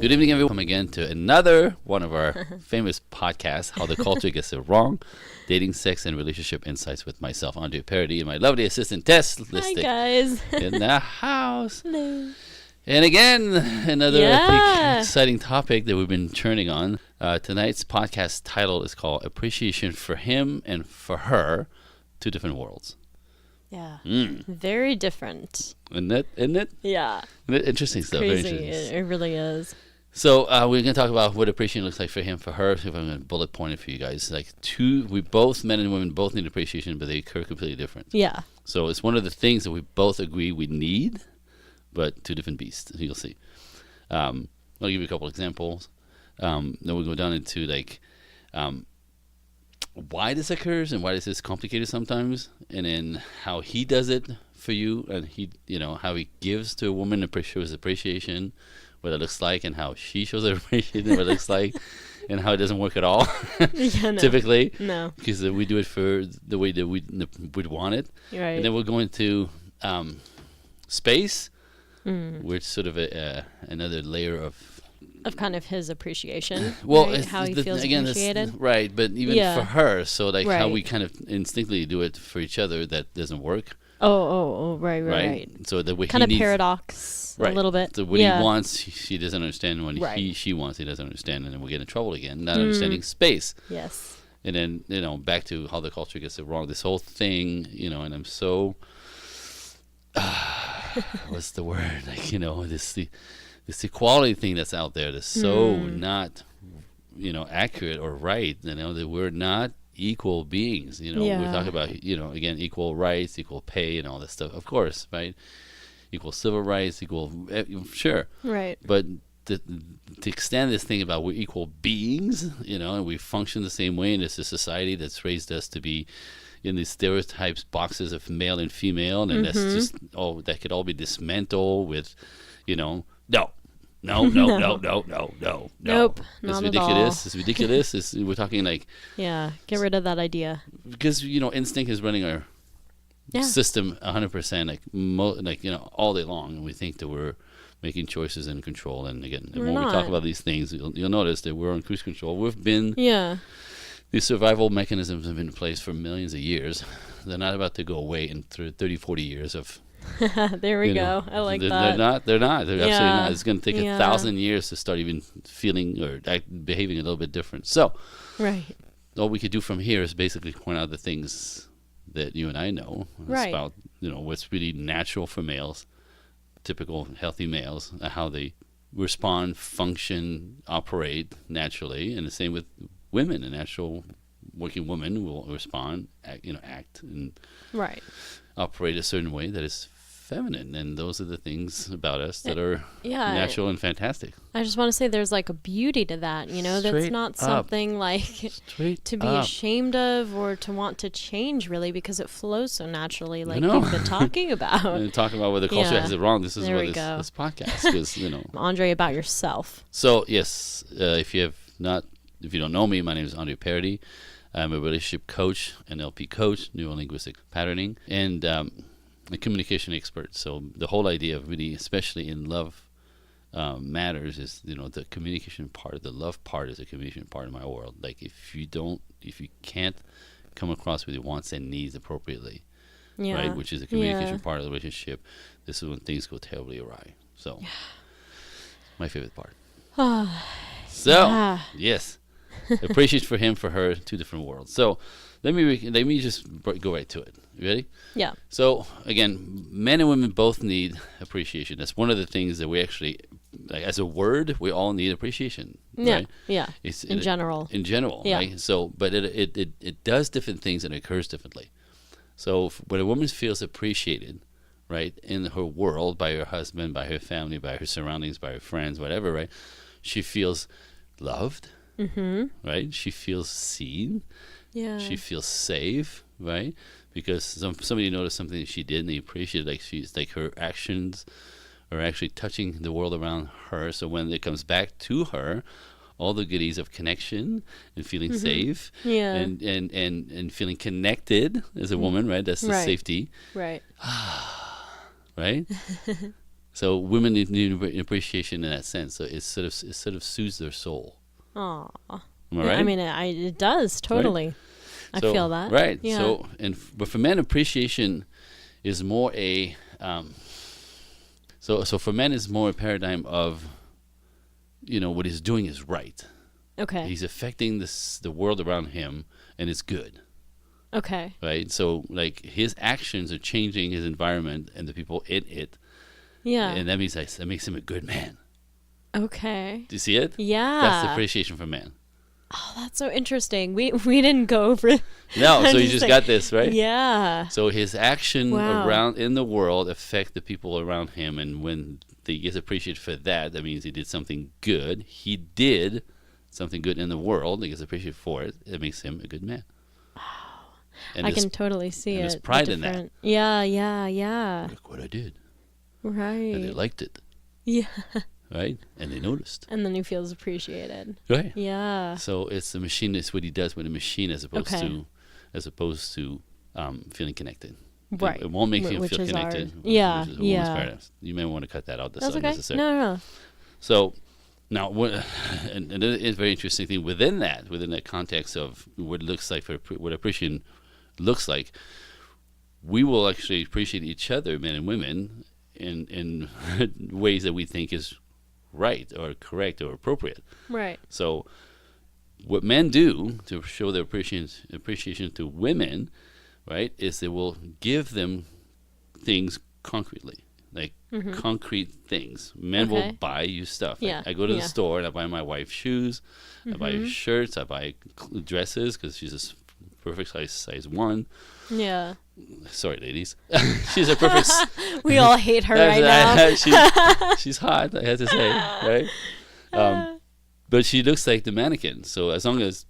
Good evening, everyone. Welcome again to another one of our famous podcasts, How the Culture Gets It Wrong, Dating, Sex, and Relationship Insights with myself, Andre Paradis, and my lovely assistant, Tess. Hi, guys. In the house. Hello. And again, another exciting topic that we've been churning on. Tonight's podcast title is called Appreciation for Him and for Her, Two Different Worlds. Yeah. Very different. Isn't it? Yeah. Interesting stuff. Crazy. Very interesting. It really is. So we're going to talk about what appreciation looks like for him, for her. If I'm going to bullet point it for you guys. We both, men and women, both need appreciation, but they occur completely different. Yeah. So it's one of the things that we both agree we need, but two different beasts. You'll see. I'll give you a couple examples. Then we'll go down into why this occurs and why this is complicated sometimes, and then how he does it for you, and how he gives to a woman shows appreciation, what it looks like, and how she shows appreciation, what it looks like, and how it doesn't work at all. Yeah, no. Typically, no, because we do it for the way that we would want it. Right. And then we'll go into space, which sort of another layer of kind of his appreciation. Well, right? How he feels appreciated. Right, but even for her, so how Right. we kind of instinctively do it for each other, that doesn't work. Right. So the way kind he of paradox a little bit. So what he wants, she doesn't understand. When she wants, he doesn't understand, and then we'll get in trouble again, not understanding space. Yes. And then back to how the culture gets it wrong. This whole thing, and I'm so what's the word? This equality thing that's out there that's so not accurate or right. That we're not equal beings. We talk about again, equal rights, equal pay, and all this stuff. Of course, right? Equal civil rights, equal sure. Right. But to extend this thing about we're equal beings, and we function the same way, and it's a society that's raised us to be in these stereotypes, boxes of male and female, and that's just that could all be dismantled with, no. Nope, not it's at ridiculous. It's ridiculous. We're talking get rid of that idea. Because instinct is running our system 100%, all day long, and we think that we're making choices in control. And again, when we talk about these things, you'll notice that we're on cruise control. We've been these survival mechanisms have been in place for millions of years. They're not about to go away in 30, 40 years of. There we go. I like that. They're absolutely not. It's going to take 1,000 years to start even feeling or behaving a little bit different. So, all we could do from here is basically point out the things that you and I know about, what's really natural for males, typical healthy males, how they respond, function, operate naturally, and the same with women. A natural working woman will respond, act, and operate a certain way that is feminine, and those are the things about us that are natural and fantastic. I just want to say there's a beauty to that, that's not something to be ashamed of or to want to change, really, because it flows so naturally, like you've been talking about. And talking about where the culture has it wrong, this is this podcast is, Andre, about yourself. So yes, if you don't know me, my name is Andre Paradis. I'm a relationship coach, NLP coach, neuro-linguistic patterning, and a communication expert. So the whole idea of really, especially in love matters, is the communication part. The love part is a communication part in my world. Like if you can't come across with your wants and needs appropriately, right, which is the communication part of the relationship, this is when things go terribly awry. So my favorite part. Yes. Appreciation for him, for her, two different worlds. So let me just go right to it. You ready? Yeah. So again, men and women both need appreciation. That's one of the things that we actually, as a word, we all need appreciation. Yeah. Right? Yeah. In general. Yeah. Right? So, but it does different things and it occurs differently. So when a woman feels appreciated, right, in her world, by her husband, by her family, by her surroundings, by her friends, whatever, right, she feels loved. Right? She feels seen. Yeah. She feels safe, right? Because somebody noticed something that she did and they appreciate it. She's her actions are actually touching the world around her. So when it comes back to her, all the goodies of connection and feeling safe and feeling connected as a woman, right? That's the safety. Right. Right? So women need appreciation in that sense. So it sort of soothes their soul. Aw. Am I right? I mean, it does totally. Right? I feel that. Right. Yeah. So but for men, appreciation is more a so for men is more a paradigm of, what he's doing is right. Okay. He's affecting the world around him, and it's good. Okay. Right. So like his actions are changing his environment and the people in it. Yeah. And that makes him a good man. Okay. Do you see it? Yeah. That's the appreciation for man. Oh, that's so interesting. We didn't go over. No, so you just got this, right? Yeah. So his action around in the world affect the people around him, and when he gets appreciated for that, that means he did something good. He did something good in the world. He gets appreciated for it. It makes him a good man. Wow. And I can totally see it. There's pride in that. Yeah. Look what I did. Right. And they liked it. Yeah. Right? And they noticed. And then he feels appreciated. Right. Yeah. So it's the machine. It's what he does with a machine, as opposed to feeling connected. Right. It won't make you feel connected. Which is You may want to cut that out. That's unnecessary. No. So now, and it is a very interesting thing within that context of what it looks like what appreciation looks like. We will actually appreciate each other, men and women, in ways that we think is right or correct or appropriate. Right. So what men do to show their appreciation to women, right, is they will give them things concretely, like concrete things. Men will buy you stuff. Yeah. I go to the store and I buy my wife shoes, I buy shirts, I buy dresses because she's a perfect size 1. Yeah. Sorry, ladies. She's a perfect. We all hate her right now. She's hot, I have to say, right? But she looks like the mannequin. So as long as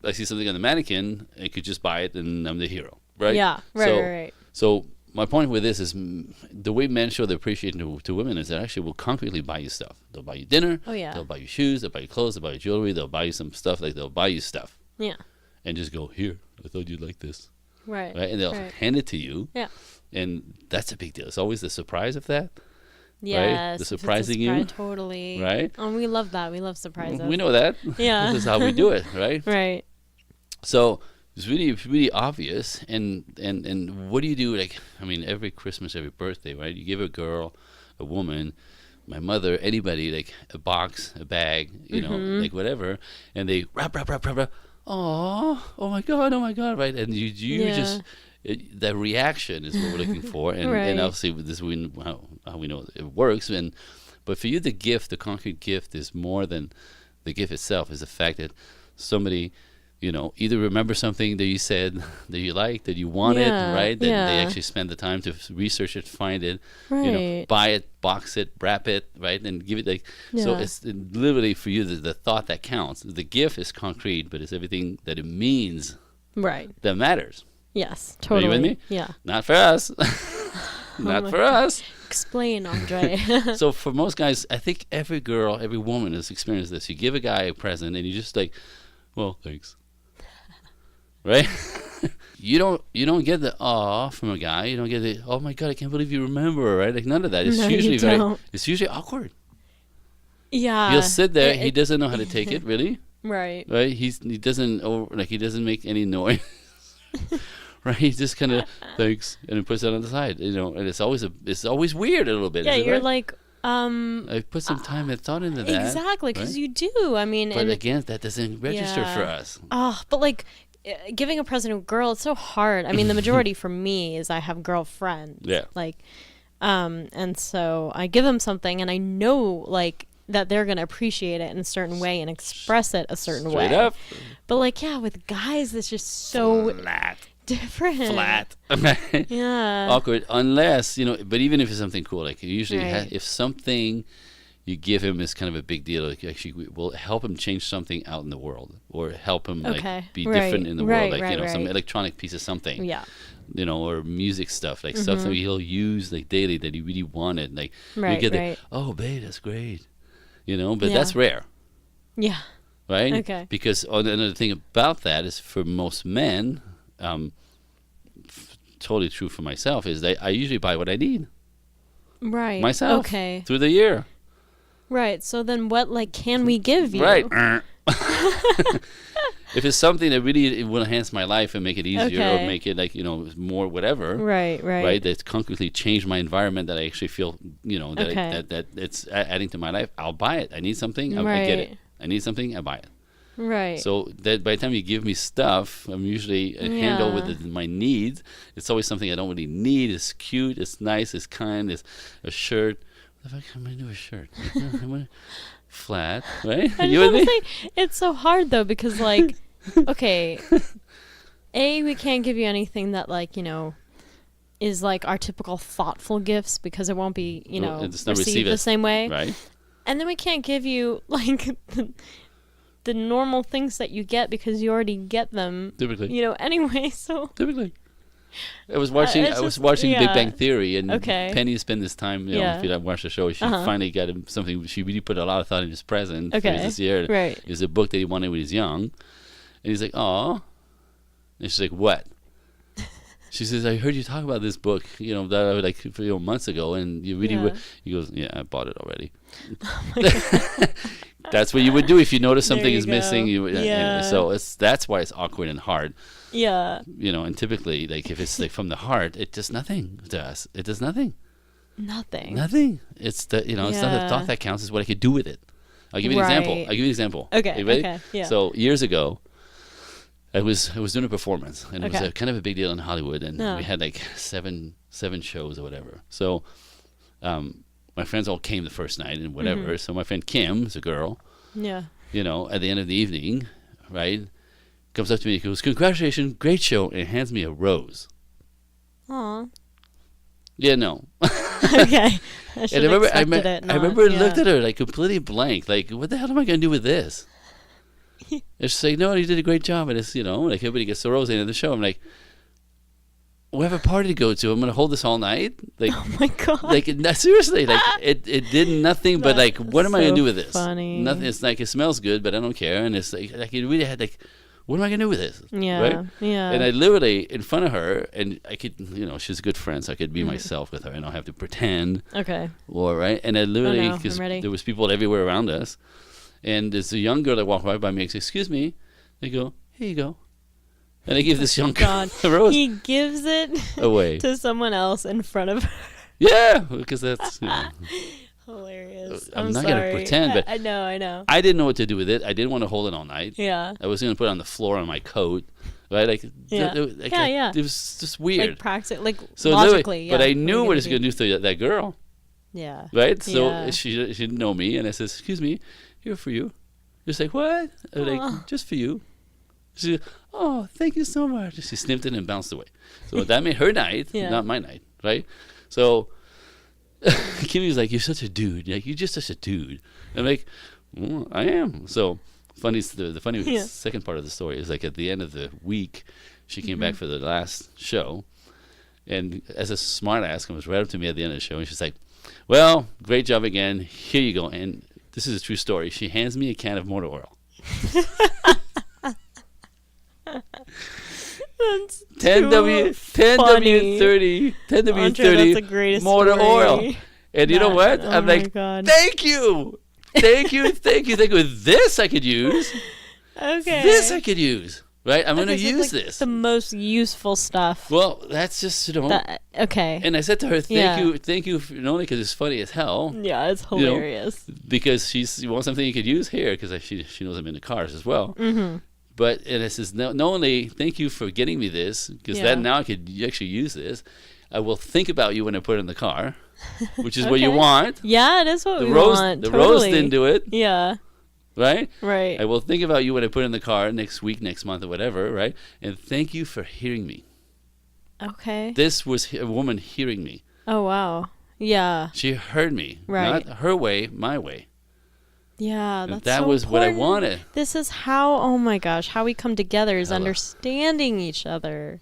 I see something on the mannequin, I could just buy it, and I'm the hero, right? Yeah, right. So my point with this is the way men show their appreciation to women is they actually will concretely buy you stuff. They'll buy you dinner. Oh yeah. They'll buy you shoes. They'll buy you clothes. They'll buy you jewelry. They'll buy you some stuff. Like they'll buy you stuff. Yeah. And just go, here, I thought you'd like this. Right. And they'll hand it to you. Yeah. And that's a big deal. It's always the surprise of that. Yes. Right? The surprising you. Totally. Right. And we love that. We love surprises. We know that. Yeah. This is how we do it, right? Right. So it's really obvious. And what do you do? Like, I mean, every Christmas, every birthday, right? You give a girl, a woman, my mother, anybody, like a box, a bag, like whatever, and they wrap. Oh my God, right? And you just that reaction is what we're looking for, and right. and obviously this is how we know it works. But for you, the concrete gift is more than the gift itself. Is the fact that somebody, either remember something that you said that you liked, that you wanted, right? That they actually spend the time to research it, find it, right. Buy it, box it, wrap it, right? And give it so it's literally for you the thought that counts. The gift is concrete, but it's everything that it means that matters. Yes, totally. Are you with me? Yeah. Not for us. Not for us. Explain, Andre. So for most guys, I think every girl, every woman has experienced this. You give a guy a present and you just like, well, thanks. Right? You don't get the awe from a guy. You don't get the, oh my God, I can't believe you remember, right? Like none of that. It's it's usually awkward. Yeah. He'll sit there, he doesn't know how to take it, really. Right. Right? He doesn't make any noise. Right? He just kind of thanks and then puts it on the side, and it's always weird a little bit. Yeah, you're right? like, I put some time and thought into that. Exactly, because you do. I mean, but again, that doesn't register for us. But like giving a present to a girl, it's so hard. I mean, the majority for me is I have girlfriends. Yeah. Like, and so I give them something, and I know like that they're gonna appreciate it in a certain way and express it a certain way. Straight up. But like, with guys, it's just so flat. Different. Flat. Yeah. Awkward. Unless, but even if it's something cool, like usually if something you give him is kind of a big deal, like actually will help him change something out in the world or help him be different in the world, like, some electronic piece of something. Yeah. Or music stuff, like stuff that he'll use like daily that he really wanted. Like you get oh babe, that's great. But that's rare. Yeah. Right? Okay. Because another thing about that is for most men, totally true for myself, is that I usually buy what I need. Right. Myself. Okay. Through the year. Right. So then what, like, can we give you? Right. If it's something that really it will enhance my life and make it easier or make it like, more whatever. Right. That's concretely changed my environment that I actually feel, that it's adding to my life. I'll buy it. I need something. I get it. I need something. I buy it. Right. So that by the time you give me stuff, I'm usually handle with my needs. It's always something I don't really need. It's cute. It's nice. It's kind. It's a shirt. What the fuck am I do a shirt? Flat, right? You with me? It's so hard though because like, okay, we can't give you anything that like is like our typical thoughtful gifts because it won't be received the same way, right? And then we can't give you like the normal things that you get because you already get them typically, anyway. So typically. I was watching Big Bang Theory, and Penny spent this time. If you don't watch the show, she finally got him something. She really put a lot of thought in his present for this year. Right, it was a book that he wanted when he was young, and he's like, "Oh," and she's like, "What?" She says, "I heard you talk about this book, that like months ago, and you really were." He goes, "Yeah, I bought it already." Oh my God. That's what you would do if you notice something is missing. So that's why it's awkward and hard. Yeah. And typically, like if it's like from the heart, it does nothing to us. It does nothing. Nothing. It's the it's not the thought that counts. It's what I could do with it. I'll give you an example. Okay. You ready? Okay. Yeah. So years ago, I was doing a performance, and it was kind of a big deal in Hollywood, and we had like seven shows or whatever. So, my friends all came the first night and whatever. Mm-hmm. So my friend Kim, is a girl. Yeah. At the end of the evening, right? Comes up to me and goes, "Congratulations, great show," and hands me a rose. Aw. Yeah, no. Okay. I remember looked at her like completely blank, like, what the hell am I going to do with this? And she's like, "No, you did a great job." And it's, like everybody gets the rose at the end of the show. I'm like, we have a party to go to. I'm going to hold this all night. Like, oh my God. Like, seriously, like it did nothing but like, what am I going to do with this? Funny. Nothing. It's like, it smells good, but I don't care. And it's like it really had like, what am I going to do with this? Yeah. Right? Yeah. And I literally, in front of her, and I could, she's a good friend, so I could be myself with her. I don't have to pretend. Okay. Or, right? And I literally, because there was people everywhere around us. And there's a young girl that walked right by me and says, "Excuse me." They go, "Here you go." And I give this young girl a rose. He gives it away to someone else in front of her. Yeah, because that's hilarious. I'm not going to pretend, but I know. I didn't know what to do with it. I didn't want to hold it all night. Yeah. I was going to put it on the floor on my coat, right? Like, it was just weird. Like logically, but I knew what it was going to do to that girl. Yeah. Right? So she didn't know me, and I said, "Excuse me, here for you." Just like, "What?" I'm like, "Just for you." She said, "Oh, thank you so much." She sniffed it and bounced away. So that made her night, not my night, right? So Kimmy was like, "You're such a dude. Like, you're just such a dude." I'm like, "Well, I am." So the funny second part of the story is like at the end of the week, she came back for the last show, and as a smart ass comes right up to me at the end of the show, and she's like, "Well, great job again. Here you go." And this is a true story. She hands me a can of motor oil. That's 10W30 motor oil. And you know what? I'm like, God. Thank you. This I could use. Okay. This I could use. Right? I'm going to use this. The most useful stuff. Well, that's just, okay. And I said to her, thank you, not only because it's funny as hell. Yeah, it's hilarious. Because you want something you could use here, because she knows I'm into cars as well. Mm-hmm. But, and it says, not only thank you for getting me this, because now I could actually use this, I will think about you when I put it in the car, which is what you want. Yeah, it is what we want. The rose didn't do it. Yeah. Right? Right. I will think about you when I put it in the car next week, next month, or whatever, right? And thank you for hearing me. Okay. This was a woman hearing me. Oh, wow. Yeah. She heard me. Right. Not her way, my way. Yeah, that's that so was important. what I wanted. This is how, oh my gosh, how we come together is understanding each other.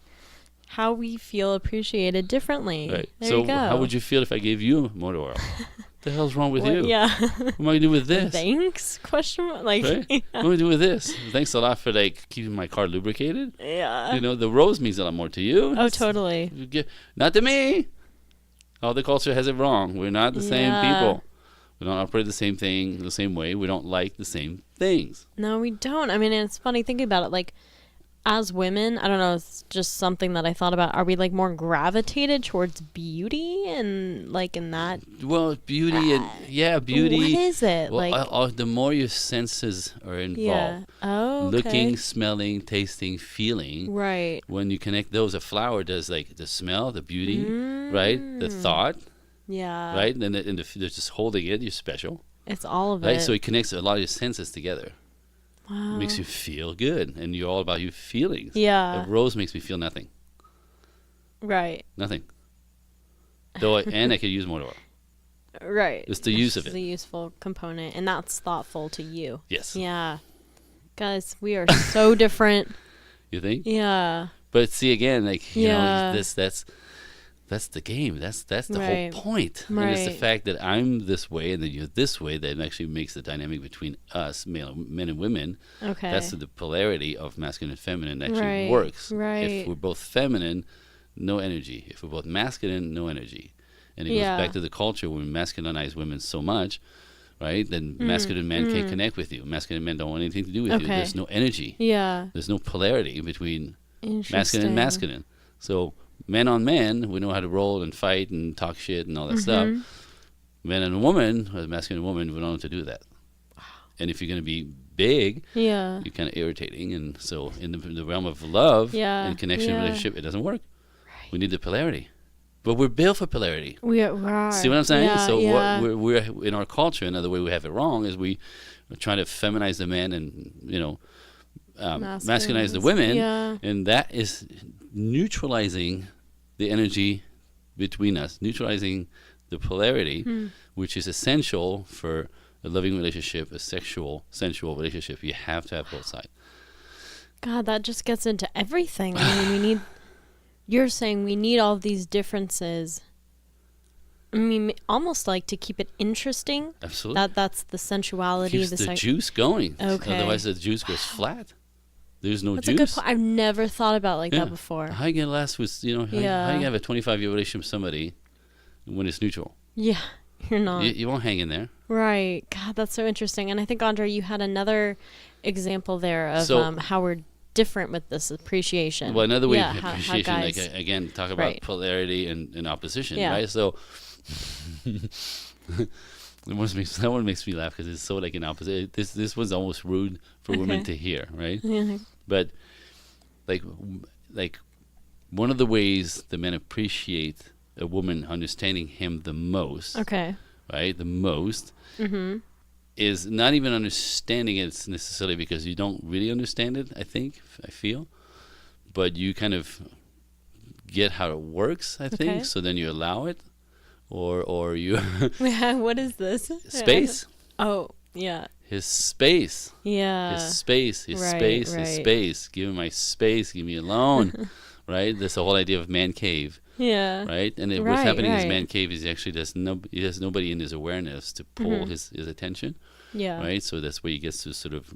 How we feel appreciated differently. Right. There you go. How would you feel if I gave you motor oil? What the hell's wrong with you? Yeah. What am I going to do with this? Thanks? Question mark? Like, right? What am I going to do with this? Thanks a lot for keeping my car lubricated. Yeah. The rose means a lot more to you. Oh, totally. Not to me. All the culture has it wrong. We're not the same people. We don't operate the same thing the same way. We don't like the same things. No, we don't. I mean, it's funny thinking about it. Like, as women, I don't know, it's just something that I thought about. Are we like more gravitated towards beauty and like in that? Well, beauty and beauty. What is it? Well, like the more your senses are involved. Oh, okay. Looking, smelling, tasting, feeling. Right. When you connect those, a flower does like the smell, the beauty, right? The thought. Yeah. Right? And they're just holding it. You're special. It's all of right? it. So it connects a lot of your senses together. Wow. Makes you feel good, and you're all about your feelings. Yeah. A rose makes me feel nothing. Right. Nothing. Though, and I could use more oil. Right. It's the use of it. The useful component, and that's thoughtful to you. Yes. Yeah. Guys, we are so different. You think? Yeah. But see, again, like, you know, that's the game. That's the whole point. Right. And it's the fact that I'm this way and then you're this way that actually makes the dynamic between us, men and women. Okay. That's the polarity of masculine and feminine actually works. Right. If we're both feminine, no energy. If we're both masculine, no energy. And it goes back to the culture when we masculinize women so much, right? Then masculine men can't connect with you. Masculine men don't want anything to do with you. There's no energy. Yeah. There's no polarity between masculine and masculine. So men on men, we know how to roll and fight and talk shit and all that stuff. Men and a woman, a masculine woman, we don't know how to do that. And if you're going to be big, you're kind of irritating. And so in the realm of love and connection, relationship, it doesn't work. Right. We need the polarity. But we're built for polarity. We are. See what I'm saying? What we're in our culture, another way we have it wrong is we are trying to feminize the men and, you know, masculinize the women. And that is neutralizing the energy between us, neutralizing the polarity, which is essential for a loving relationship, a sensual relationship. You have to have both sides. God, that just gets into everything. I mean, you're saying we need all these differences. I mean, almost like to keep it interesting. Absolutely. That's the sensuality. Keeps the juice going. Okay. Otherwise, the juice goes flat. There's no That's juice. A good point. I've never thought about that before. How you gonna last with, you know, how you have a 25-year relationship with somebody when it's neutral? Yeah, you're not. You won't hang in there. Right. God, that's so interesting. And I think, Andre, you had another example there of how we're different with this appreciation. Well, another way of appreciation, like, again, talk about polarity and opposition, right? So that one makes me laugh because it's so like an opposite. This was almost rude for women to hear, right? But like one of the ways the men appreciate a woman understanding him the most, right? The most is not even understanding it necessarily because you don't really understand it. I feel, but you kind of get how it works. I think so. Then you allow it. Or you what is this? Space. Oh, yeah. His space. Yeah. His space. His space. Give me my space. Give me alone. Right? That's the whole idea of man cave. Yeah. Right? And what's happening in his man cave is he actually he has nobody in his awareness to pull his attention. Yeah. Right? So that's where he gets to sort of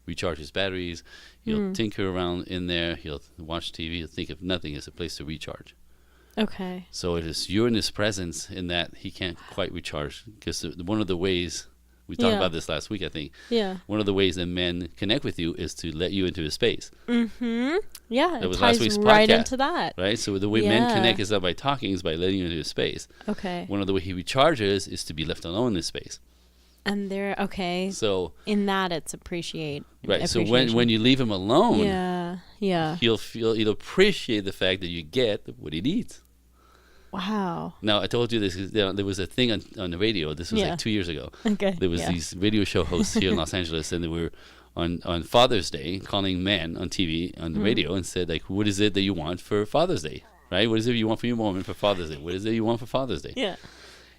recharge his batteries. He'll tinker around in there. He'll watch TV. He'll think of nothing as a place to recharge. Okay. So it is you're in his presence in that he can't quite recharge because one of the ways we talked about this last week, I think. Yeah. One of the ways that men connect with you is to let you into his space. Yeah. That was last week's right podcast, into that. Right. So the way men connect is not by talking, is by letting you into his space. Okay. One of the way he recharges is to be left alone in his space. And so in that it's appreciate. Right. So when you leave him alone, he'll appreciate the fact that you get what he needs. Wow. Now, I told you this. There was a thing on the radio. This was like 2 years ago. Okay. There was these radio show hosts here in Los Angeles, and they were on Father's Day calling men on TV, on the radio, and said, like, what is it that you want for Father's Day? Right? What is it you want for your woman for Father's Day? What is it you want for Father's Day? Yeah.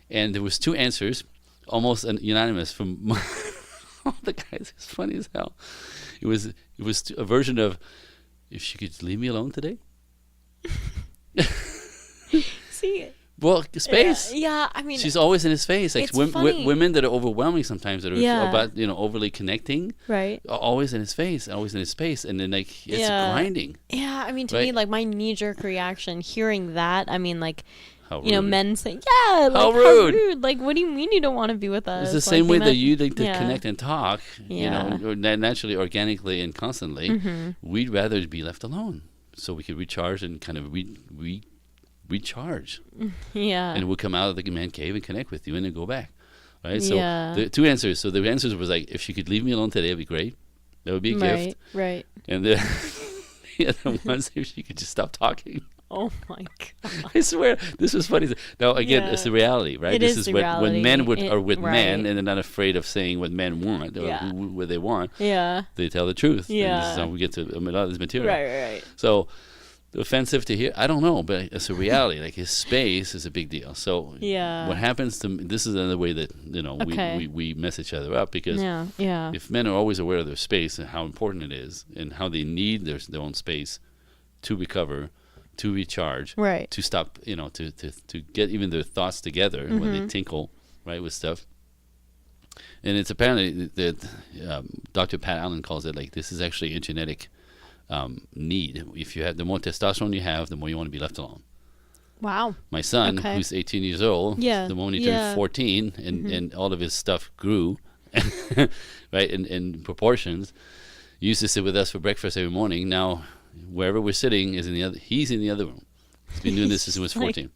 And there was 2 answers, almost unanimous from all the guys. It's funny as hell. It was a version of, if she could leave me alone today. Well, space. Yeah, I mean, she's always in his face. Like women that are overwhelming sometimes, that are about overly connecting. Right. Are always in his face, always in his space, and then like it's grinding. Yeah, I mean, to me, like my knee-jerk reaction, hearing that, I mean, like, you know, men say, yeah, like, how rude. Like, what do you mean you don't want to be with us? It's the same way that you like to connect and talk, you know, or naturally, organically, and constantly. We'd rather be left alone so we could recharge and kind of recharge. Yeah. And we'll come out of the man cave and connect with you and then go back. Right? So the two answers. So the answers was like, if she could leave me alone today, it'd be great. That would be a gift. Right. And the other ones, if she could just stop talking. Oh my God! I swear, this was funny. Now again, it's the reality, right? This is when men are with men, and they're not afraid of saying what men want or what they want. Yeah, they tell the truth. Yeah, and this is how we get to a lot of this material. Right. So, offensive to hear, I don't know, but it's a reality. Like his space is a big deal. So, what happens to this is another way that we mess each other up because if men are always aware of their space and how important it is and how they need their own space to recover, to recharge, to stop, to get even their thoughts together when they tinkle, right, with stuff. And it's apparently that Dr. Pat Allen calls it like this is actually a genetic need. If you have the more testosterone you have, the more you want to be left alone. Wow. My son, who's 18 years old, the moment he turned 14 and all of his stuff grew, right, in proportions, he used to sit with us for breakfast every morning. Now, wherever we're sitting he's in the other room. He's been doing this since he was 14.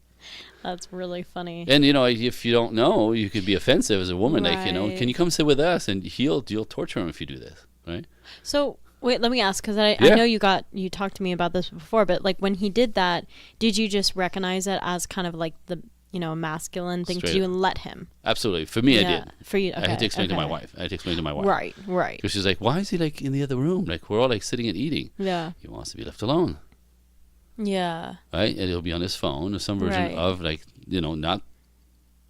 That's really funny. And if you don't know, you could be offensive as a woman. Like, can you come sit with us? And you'll torture him if you do this, right? So wait, let me ask, because I know you talked to me about this before, but like when he did that, did you just recognize it as kind of like the masculine thing to you and let him? Absolutely. For me, I did. For you, okay. I had to explain to my wife. Right. Because she's like, why is he like in the other room? Like we're all like sitting and eating. Yeah. He wants to be left alone. Yeah. Right? And he'll be on his phone or some version of like, not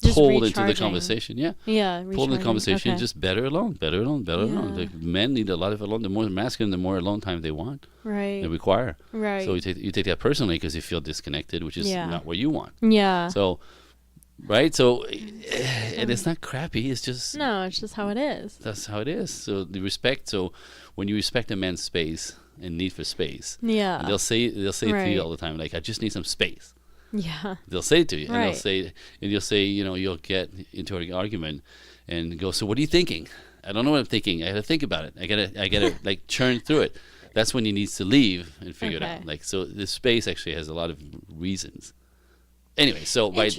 just pulled into the conversation. Yeah. Yeah. Pulled in the conversation, just better alone. Like men need a lot of alone. The more masculine, the more alone time they want. Right. They require. Right. So you take that personally because you feel disconnected, which is not what you want. Yeah. So, right. So, and it's not crappy. It's just. No, it's just how it is. That's how it is. So the respect. So when you respect a man's space and need for space. Yeah. They'll say to you all the time, like, I just need some space. Yeah. They'll say it to you, and you'll say, you'll get into an argument, and go, so what are you thinking? I don't know what I'm thinking. I got to think about it. I gotta like churn through it. That's when he needs to leave and figure it out. Like, so this space actually has a lot of reasons. Anyway, so I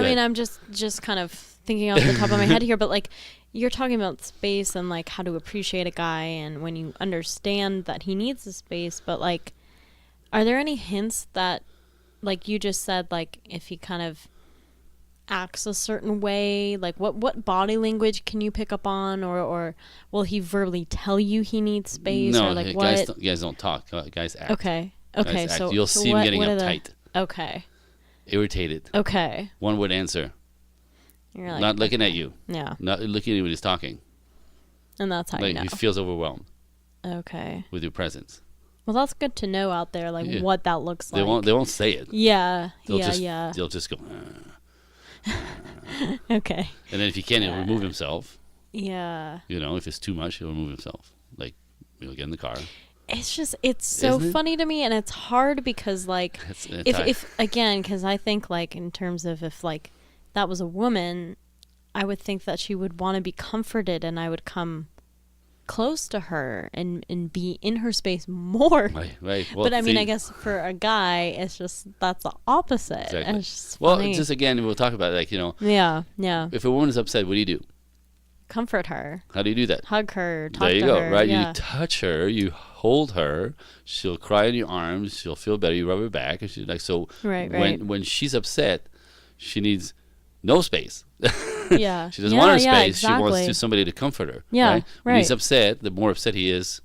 mean, I'm just kind of thinking off the top of my head here, but like you're talking about space and like how to appreciate a guy, and when you understand that he needs the space, but like, are there any hints that, like you just said, like if he kind of acts a certain way, like what body language can you pick up on, or will he verbally tell you he needs space? No, or like guys don't talk. Guys act. Okay. Guys act. So you'll see him getting uptight. Okay. Irritated. Okay. One word answer. You're like, not looking at you. Yeah. Not looking at you when he's talking. And that's how you know. He feels overwhelmed. Okay. With your presence. Well, that's good to know out there, like what that looks like. They won't say it. Yeah. They'll just go. Okay. And then if he can't, he'll remove himself. Yeah. If it's too much, he'll remove himself. Like, get in the car. It's so funny to me, and it's hard because like if again, because I think like in terms of if like that was a woman, I would think that she would want to be comforted, and I would come close to her and be in her space more. Right. Well, but I mean, I guess for a guy, it's just that's the opposite. Exactly. It's just funny. Just again, we'll talk about it, like Yeah. If a woman is upset, what do you do? Comfort her. How do you do that? Hug her. Talk there you to go. Her, right. You touch her. You hold her. She'll cry in your arms. She'll feel better. You rub her back, and she's like so. Right. When she's upset, she needs no space. Yeah. She doesn't want her space. Exactly. She wants somebody to comfort her. Yeah. Right? When he's upset, the more upset he is,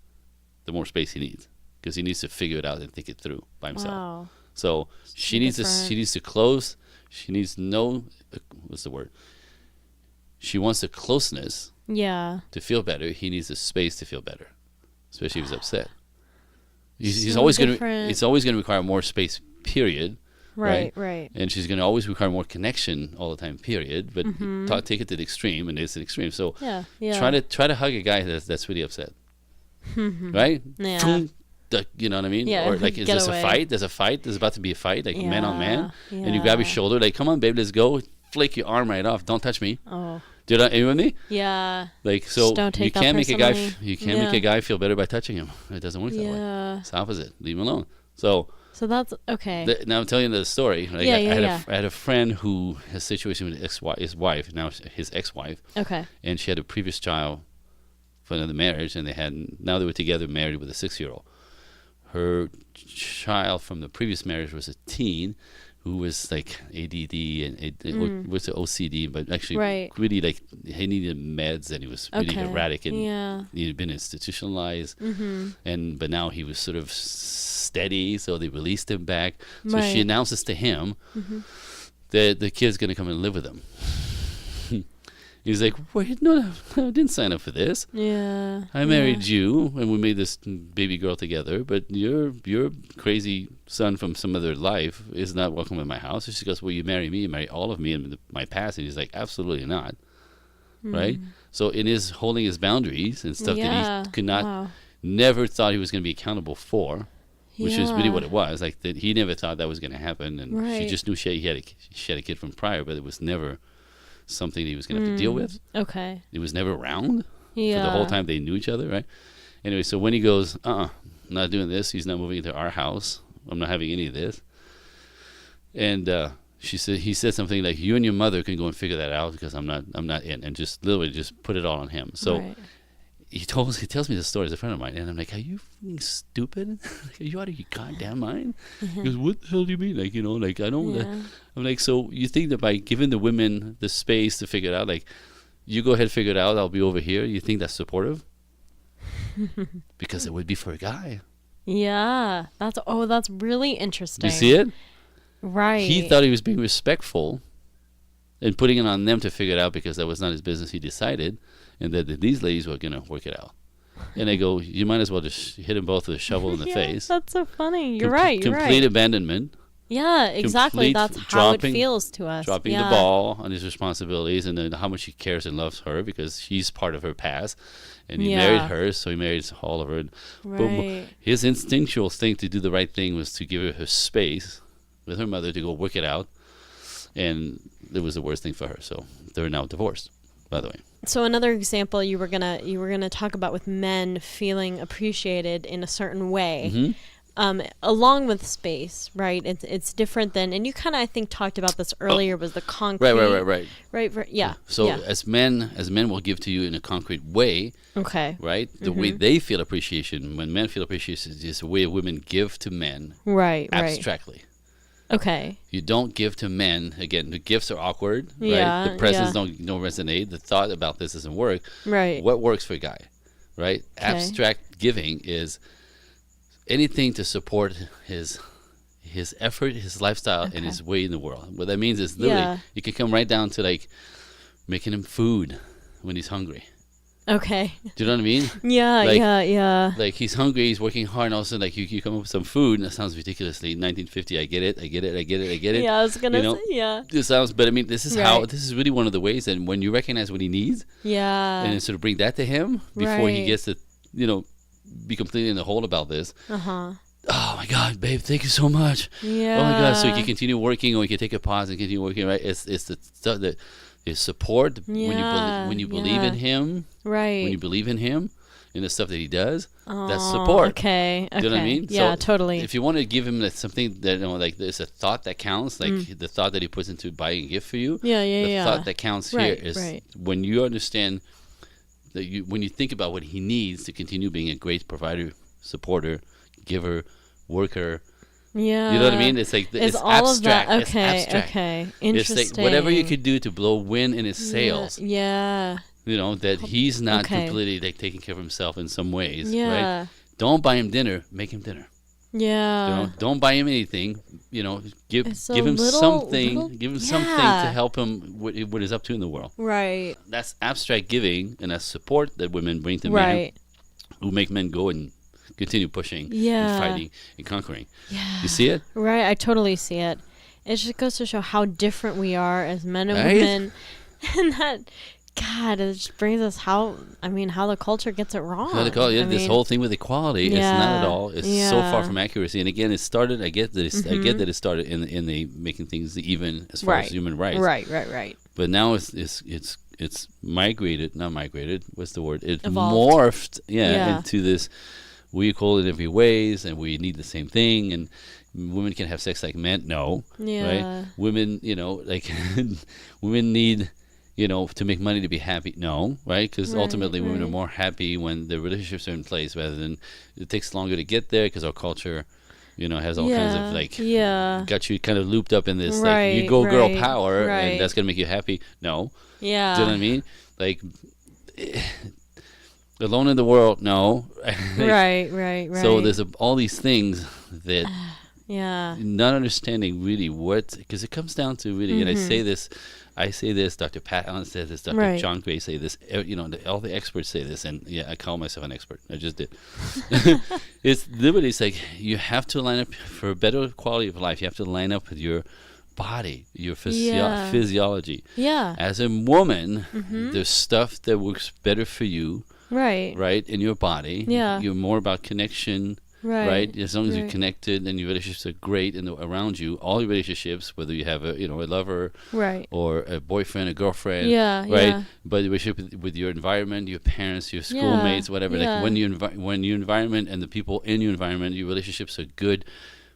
the more space he needs, because he needs to figure it out and think it through by himself. Wow. So she needs to close. She needs what's the word? She wants the closeness. Yeah. To feel better. He needs the space to feel better, especially if he's upset. He's always going to. It's always going to require more space. Period. Right. And she's going to always require more connection all the time. Period. But take it to the extreme, and it's an extreme. So try to hug a guy that's really upset. Right? Yeah. you know what I mean? Yeah, Or like, is this away. a fight? There's a fight. There's about to be a fight, like man on man. Yeah. And you grab his shoulder, like, come on, babe, let's go. Flick your arm right off. Don't touch me. Oh. Do you with me? Yeah. Like, so don't take you can't make a guy. You can't Yeah. make a guy feel better by touching him. It doesn't work that way. Yeah. It's the opposite. Leave him alone. So that's okay. now I'm telling you the story. Like, Yeah, I had a friend who has a situation with his wife, now his ex-wife. Okay. And she had a previous child for another marriage, and now they were together, married with a 6-year-old. Her child from the previous marriage was a teen who was like ADD and was OCD, but actually really like he needed meds, and he was really erratic, and he had been institutionalized. But now he was sort of steady, so they released him back. So she announces to him that the kid's going to come and live with him. He's like, wait, no, I didn't sign up for this. Yeah. I married you, and we made this baby girl together, but your crazy son from some other life is not welcome in my house. And she goes, well, you marry me, you marry all of me in my past. And he's like, absolutely not. Right? So in his holding his boundaries and stuff that he could not, never thought he was going to be accountable for, which is really what it was. Like, that he never thought that was going to happen. And she just knew she had a kid from prior, but it was never something he was going to have to deal with. Okay. He was never around for the whole time they knew each other, right? Anyway, so when he goes, I'm not doing this. He's not moving into our house. I'm not having any of this. And he said something like, you and your mother can go and figure that out, because I'm not in, and just literally just put it all on him. So he tells me this story as a friend of mine, and I'm like, are you stupid? Are you out of your goddamn mind? He goes, what the hell do you mean? Like, like, I don't. I'm like, so you think that by giving the women the space to figure it out, like, you go ahead, figure it out, I'll be over here, you think that's supportive? Because it would be for a guy. Yeah, that's really interesting. You see it? Right. He thought he was being respectful and putting it on them to figure it out, because that was not his business. He decided, and that these ladies were going to work it out. And I go, you might as well just hit them both with a shovel in the face. That's so funny. You're right. Complete abandonment. Yeah, exactly. That's how it feels to us. Dropping the ball on his responsibilities, and then how much he cares and loves her, because she's part of her past. And he married her, so he married all of her. But his instinctual thing to do the right thing was to give her space with her mother to go work it out. And it was the worst thing for her. So they're now divorced, by the way. So another example you were gonna talk about with men feeling appreciated in a certain way, along with space, right? It's different than, and you kind of, I think, talked about this earlier, was the concrete. Right. Yeah. So as men will give to you in a concrete way. Okay. Right. The way they feel appreciation, when men feel appreciation, is the way women give to men. Right. Abstractly. Okay. You don't give to men. Again, the gifts are awkward, right? Yeah, The presents don't resonate. The thought about this doesn't work. Right. What works for a guy, right? Okay. Abstract giving is anything to support his effort, his lifestyle, and his way in the world. What that means is literally, you can come right down to like making him food when he's hungry. Okay. Do you know what I mean? Yeah, like, yeah. Like, he's hungry, he's working hard, and all of a sudden, like, you come up with some food, and that sounds ridiculously 1950. I get it. Yeah, I was gonna say, yeah. This sounds, but I mean, this is really one of the ways that when you recognize what he needs, and then sort of bring that to him before he gets to, be completely in the hole about this. Oh my God, babe, thank you so much. Yeah. Oh my God, so you can continue working, or you can take a pause and continue working, right? It's the stuff that is support when you believe in him, right? When you believe in him and the stuff that he does, that's support. Okay. Do you know what I mean? Yeah, so totally. If you want to give him something that, like, there's a thought that counts, like the thought that he puts into buying a gift for you. The thought that counts here is when you understand that when you think about what he needs to continue being a great provider, supporter, giver, worker. Yeah. You know what I mean? It's like it's all abstract. Of that. Okay. It's abstract. Okay. Interesting. It's like whatever you could do to blow wind in his sails. Yeah. That he's not completely like taking care of himself in some ways. Yeah. Right? Don't buy him dinner. Make him dinner. Yeah. Don't buy him anything. Give him something. Give him something to help him what he's up to in the world. Right. That's abstract giving, and that's support that women bring to men, who make men go and continue pushing and fighting and conquering. Yeah. You see it? Right. I totally see it. It just goes to show how different we are as men and women, and that God, it just brings us how the culture gets it wrong. This whole thing with equality, it's not at all. It's so far from accuracy. And again, it started. I get that. I get that it started in the making things even as far as human rights. Right. But now it's migrated. Not migrated. What's the word? It Evolved. morphed. Into this. We equal in every ways, and we need the same thing. And women can have sex like men. No. Yeah. Right. Women, women need. To make money to be happy. No, right? Because ultimately women are more happy when the relationships are in place rather than it takes longer to get there because our culture, has all kinds of got you kind of looped up in this you go girl power and that's going to make you happy. No. Yeah. Do you know what I mean? Like, alone in the world, no. Right. So there's all these things that not understanding really because it comes down to really, and I say this, Dr. Pat Allen says this, Dr. John Gray say this, all the experts say this, and I call myself an expert. I just did. It's literally, it's like you have to line up for a better quality of life. You have to line up with your body, your physiology. Yeah. As a woman, there's stuff that works better for you. Right, in your body. Yeah. You're more about connection. Right. As long as you're connected and your relationships are great and around you, all your relationships, whether you have a lover, or a boyfriend, a girlfriend, but the relationship with your environment, your parents, your schoolmates, whatever. Like when your environment and the people in your environment, your relationships are good,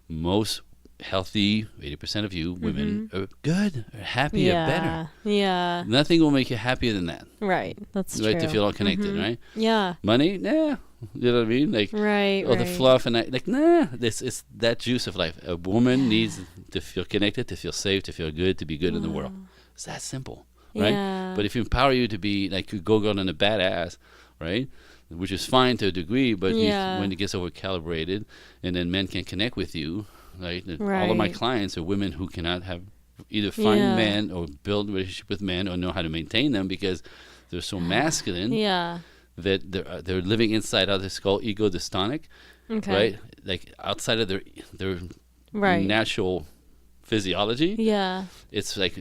most healthy 80% of you women are good, are happy, are better. Yeah. Nothing will make you happier than that. Right. That's true. Right, to feel all connected, right? Yeah. Money, nah. You know what I mean? Like, the fluff and it's that juice of life. A woman needs to feel connected, to feel safe, to feel good, to be good in the world. It's that simple, right? Yeah. But if you empower you to be like you go and a badass, right? Which is fine to a degree, but when it gets over calibrated, and then men can connect with you, right? All of my clients are women who cannot have either find men or build a relationship with men or know how to maintain them because they're so masculine. Yeah. That they're living inside of this called ego dystonic, right? Like outside of their natural physiology. Yeah. It's like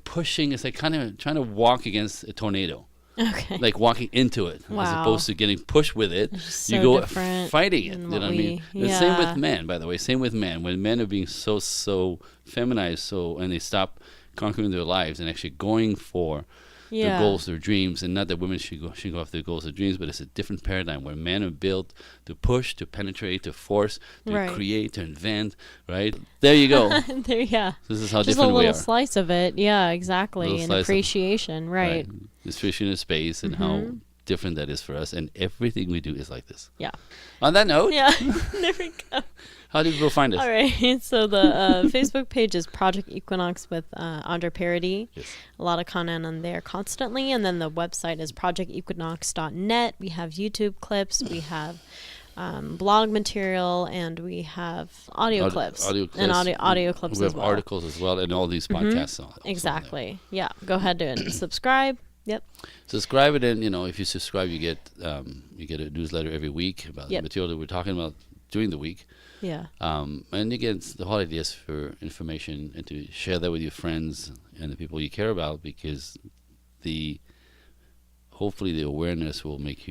pushing. It's like kind of trying to walk against a tornado. Okay. Like walking into it, as opposed to getting pushed with it. So you go fighting it. You know what I mean? Yeah. Same with men, by the way. Same with men. When men are being so feminized, and they stop conquering their lives and actually going for their goals, their dreams, and not that women should go after their goals or dreams, but it's a different paradigm where men are built to push, to penetrate, to force, to create, to invent. Right there, you go. This is how just different we are. Just a little slice of it. Yeah, exactly. And appreciation, right? Appreciation of space and how different that is for us, and everything we do is like this. Yeah. On that note, there we go. How do people find us? All right. So the Facebook page is Project Equinox with Andre Paradis. Yes. A lot of content on there constantly. And then the website is projectequinox.net. We have YouTube clips. We have blog material. And we have audio clips. And audio clips as well. We have articles as well and all these podcasts. Exactly. Yeah. Go ahead and subscribe. Yep. Subscribe, and then, if you subscribe, you get a newsletter every week about the material that we're talking about during the week. Yeah. And again, the whole idea is for information and to share that with your friends and the people you care about, because hopefully the awareness will make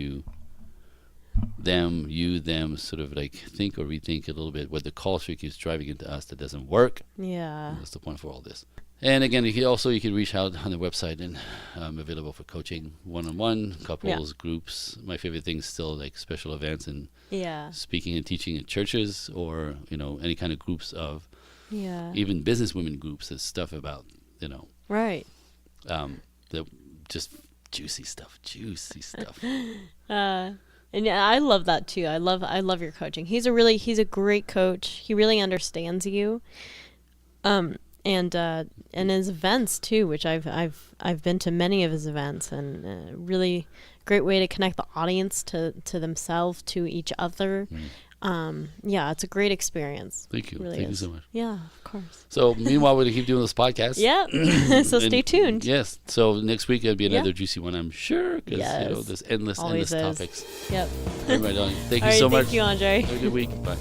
them sort of like think or rethink a little bit what the culture keeps driving into us that doesn't work. Yeah. And that's the point for all this. And again, you can reach out on the website, and available for coaching, one-on-one, couples, groups. My favorite thing is still like special events and speaking and teaching in churches, or any kind of groups of even business women groups. There's stuff about the just juicy stuff. And I love that too. I love your coaching. He's a great coach. He really understands you. And his events too, which I've been to many of his events, and really great way to connect the audience to themselves, to each other. It's a great experience. Thank you. Really Thank you so much. Yeah, of course. So meanwhile, we're going to keep doing this podcast. Yeah. So stay tuned. Yes. So next week it'll be another juicy one, I'm sure, because there's endless topics. Yep. Everybody, thank you so much. Thank you, Andre. Have a good week. Bye.